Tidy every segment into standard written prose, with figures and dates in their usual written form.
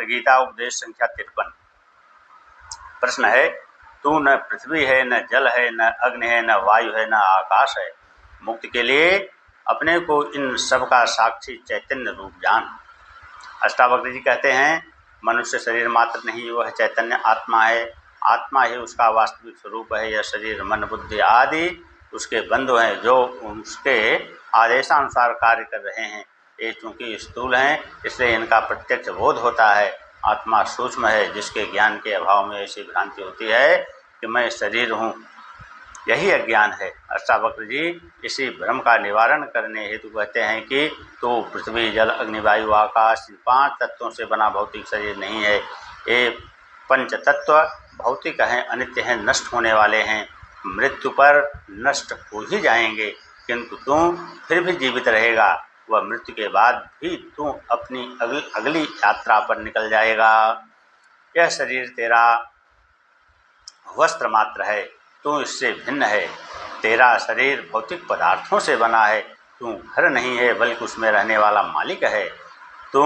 वक्त गीता उपदेश संख्या 53। प्रश्न है, तू न पृथ्वी है, न जल है, न अग्नि है, न वायु है, न आकाश है। मुक्ति के लिए अपने को इन सब का साक्षी चैतन्य रूप जान। अष्टावक्र जी कहते हैं, मनुष्य शरीर मात्र नहीं, वह चैतन्य आत्मा है। आत्मा ही उसका वास्तविक स्वरूप है। यह शरीर मन बुद्धि आदि उसके बंधु हैं, जो उसके आदेशानुसार कार्य कर रहे हैं। ये चूंकि स्थूल हैं, इसलिए इनका प्रत्यक्ष बोध होता है। आत्मा सूक्ष्म है, जिसके ज्ञान के अभाव में ऐसी भ्रांति होती है कि मैं शरीर हूँ। यही अज्ञान है। अष्टावक्र जी इसी भ्रम का निवारण करने हेतु कहते हैं कि तो पृथ्वी जल अग्नि वायु आकाश 5 तत्वों से बना भौतिक शरीर नहीं है। ये पंच तत्व भौतिक हैं, अनित्य हैं, नष्ट होने वाले हैं, मृत्यु पर नष्ट हो ही जाएंगे, किंतु तू फिर भी जीवित रहेगा। वह मृत्यु के बाद भी तू अपनी अगली यात्रा पर निकल जाएगा। यह शरीर तेरा वस्त्र मात्र है, तू इससे भिन्न है। तेरा शरीर भौतिक पदार्थों से बना है, तू घर नहीं है, बल्कि उसमें रहने वाला मालिक है। तू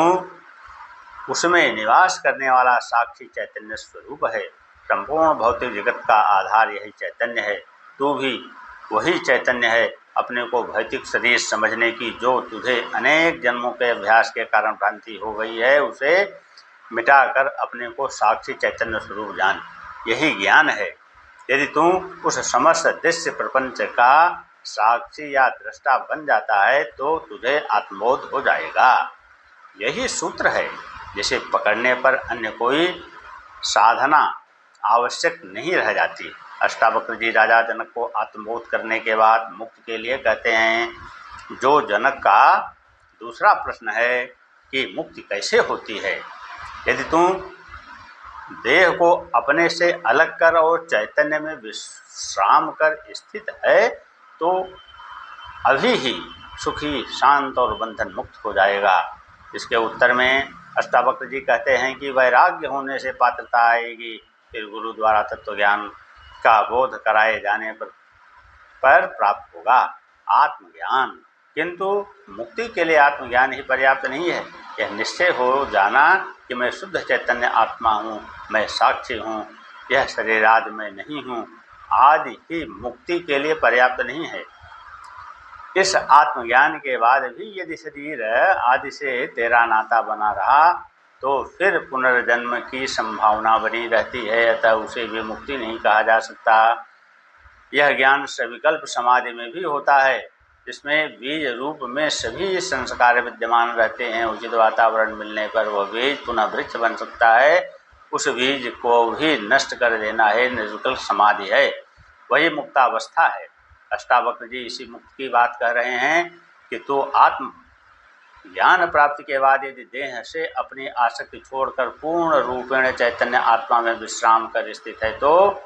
उसमें निवास करने वाला साक्षी चैतन्य स्वरूप है। संपूर्ण भौतिक जगत का आधार यही चैतन्य है। तू भी वही चैतन्य है। अपने को भौतिक शरीर समझने की जो तुझे अनेक जन्मों के अभ्यास के कारण भ्रांति हो गई है, उसे मिटाकर अपने को साक्षी चैतन्य स्वरूप जान। यही ज्ञान है। यदि तू उस समस्त दृश्य प्रपंच का साक्षी या दृष्टा बन जाता है, तो तुझे आत्मबोध हो जाएगा। यही सूत्र है, जिसे पकड़ने पर अन्य कोई साधना आवश्यक नहीं रह जाती। अष्टावक्र जी राजा जनक को आत्मबोध करने के बाद मुक्ति के लिए कहते हैं। जो जनक का दूसरा प्रश्न है कि मुक्ति कैसे होती है, यदि तू देह को अपने से अलग कर और चैतन्य में विश्राम कर स्थित है, तो अभी ही सुखी शांत और बंधन मुक्त हो जाएगा। इसके उत्तर में अष्टावक्र जी कहते हैं कि वैराग्य होने से पात्रता आएगी, फिर गुरु द्वारा तत्व ज्ञान का बोध कराए जाने पर प्राप्त होगा आत्मज्ञान। किंतु मुक्ति के लिए आत्मज्ञान ही पर्याप्त नहीं है। यह निश्चय हो जाना कि मैं शुद्ध चैतन्य आत्मा हूँ, मैं साक्षी हूँ, यह शरीर आदि मैं नहीं हूँ, आदि ही मुक्ति के लिए पर्याप्त नहीं है। इस आत्मज्ञान के बाद भी यदि शरीर आदि से तेरा नाता बना रहा, तो फिर पुनर्जन्म की संभावना बनी रहती है, अतः उसे भी मुक्ति नहीं कहा जा सकता। यह ज्ञान सविकल्प समाधि में भी होता है, जिसमें बीज रूप में सभी संस्कार विद्यमान रहते हैं। उचित वातावरण मिलने पर वह बीज पुनः वृक्ष बन सकता है। उस बीज को भी नष्ट कर देना है निर्विकल्प समाधि है, वही मुक्तावस्था है। अष्टावक्र जी इसी मुक्ति की बात कह रहे हैं कि तो आत्म ज्ञान प्राप्ति के बाद यदि देह से अपनी आसक्ति छोड़कर पूर्ण रूपेण चैतन्य आत्मा में विश्राम कर स्थित है, तो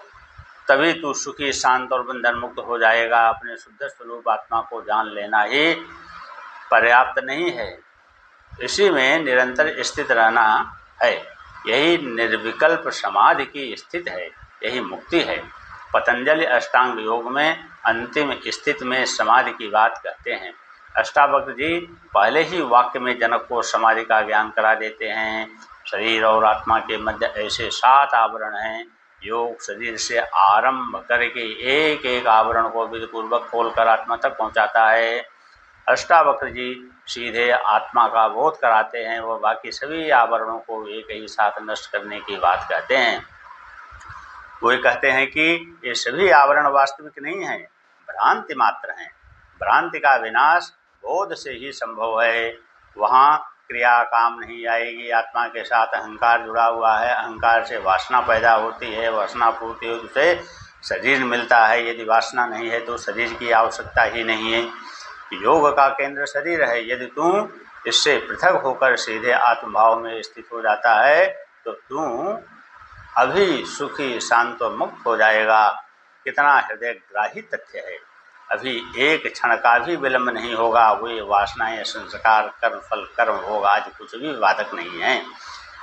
तभी तू सुखी शांत और बंधन मुक्त हो जाएगा। अपने शुद्ध स्वरूप आत्मा को जान लेना ही पर्याप्त नहीं है, इसी में निरंतर स्थित रहना है। यही निर्विकल्प समाधि की स्थिति है, यही मुक्ति है। पतंजलि अष्टांग योग में अंतिम स्थिति में समाधि की बात कहते हैं। अष्टावक्र जी पहले ही वाक्य में जनक को समाधि का ज्ञान करा देते हैं। शरीर और आत्मा के मध्य ऐसे 7 आवरण हैं। योग शरीर से आरंभ करके एक एक आवरण को विधिपूर्वक खोलकर आत्मा तक पहुंचाता है। अष्टावक्र जी सीधे आत्मा का बोध कराते हैं, वह बाकी सभी आवरणों को एक ही साथ नष्ट करने की बात कहते हैं। वो कहते हैं कि ये सभी आवरण वास्तविक नहीं हैं, भ्रांति मात्र हैं। भ्रांति का विनाश बोध से ही संभव है। वहाँ क्रिया काम नहीं आएगी। आत्मा के साथ अहंकार जुड़ा हुआ है, अहंकार से वासना पैदा होती है, वासना पूर्ति होने से शरीर मिलता है। यदि वासना नहीं है तो शरीर की आवश्यकता ही नहीं है। योग का केंद्र शरीर है। यदि तू इससे पृथक होकर सीधे आत्मभाव में स्थित हो जाता है, तो तू अभी सुखी शांत और मुक्त हो जाएगा। कितना हृदय ग्राही तथ्य है। अभी एक क्षण का भी विलंब नहीं होगा। वे वासनाएं, संस्कार, कर्म फल, कर्म भोग आज कुछ भी बाधक नहीं है।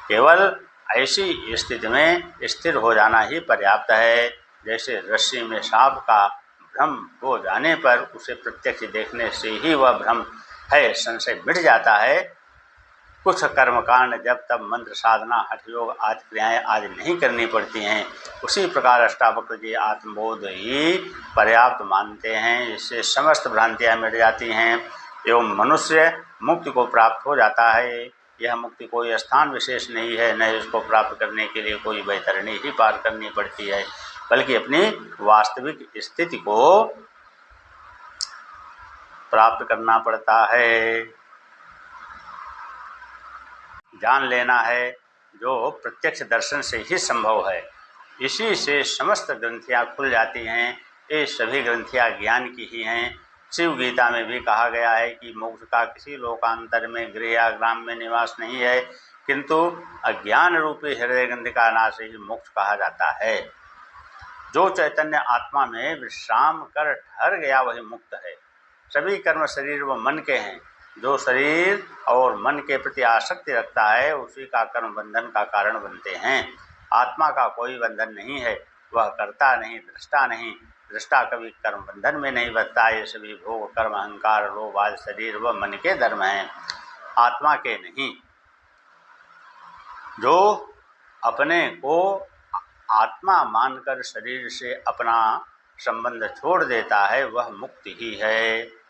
केवल ऐसी स्थिति में स्थिर हो जाना ही पर्याप्त है। जैसे रस्सी में सांप का भ्रम हो जाने पर उसे प्रत्यक्ष देखने से ही वह भ्रम है संशय मिट जाता है, कुछ कर्मकांड जब तब मंत्र साधना हठ योग आदि क्रियाएँ आदि नहीं करनी पड़ती हैं, उसी प्रकार अष्टावक्र जी आत्मबोध ही पर्याप्त मानते हैं। इससे समस्त भ्रांतियाँ मिट जाती हैं एवं मनुष्य मुक्ति को प्राप्त हो जाता है। यह मुक्ति कोई स्थान विशेष नहीं है, न इसको प्राप्त करने के लिए कोई वैतरणी ही पार करनी पड़ती है, बल्कि अपनी वास्तविक स्थिति को प्राप्त करना पड़ता है, जान लेना है, जो प्रत्यक्ष दर्शन से ही संभव है। इसी से समस्त ग्रंथियाँ खुल जाती हैं। ये सभी ग्रंथियाँ ज्ञान की ही हैं। शिव गीता में भी कहा गया है कि मोक्ष का किसी लोकांतर में गृह या ग्राम में निवास नहीं है, किंतु अज्ञान रूपी हृदय ग्रंथि का नाश ही मोक्ष कहा जाता है। जो चैतन्य आत्मा में विश्राम कर ठहर गया वही मुक्त है। सभी कर्म शरीर व मन के हैं। जो शरीर और मन के प्रति आसक्ति रखता है उसी का कर्म बंधन का कारण बनते हैं। आत्मा का कोई बंधन नहीं है, वह करता नहीं, दृष्टा नहीं। दृष्टा कभी कर्म बंधन में नहीं बंधता। ये सभी भोग कर्म अहंकार लोभ आदि शरीर व मन के धर्म हैं, आत्मा के नहीं। जो अपने को आत्मा मानकर शरीर से अपना संबंध छोड़ देता है वह मुक्ति ही है।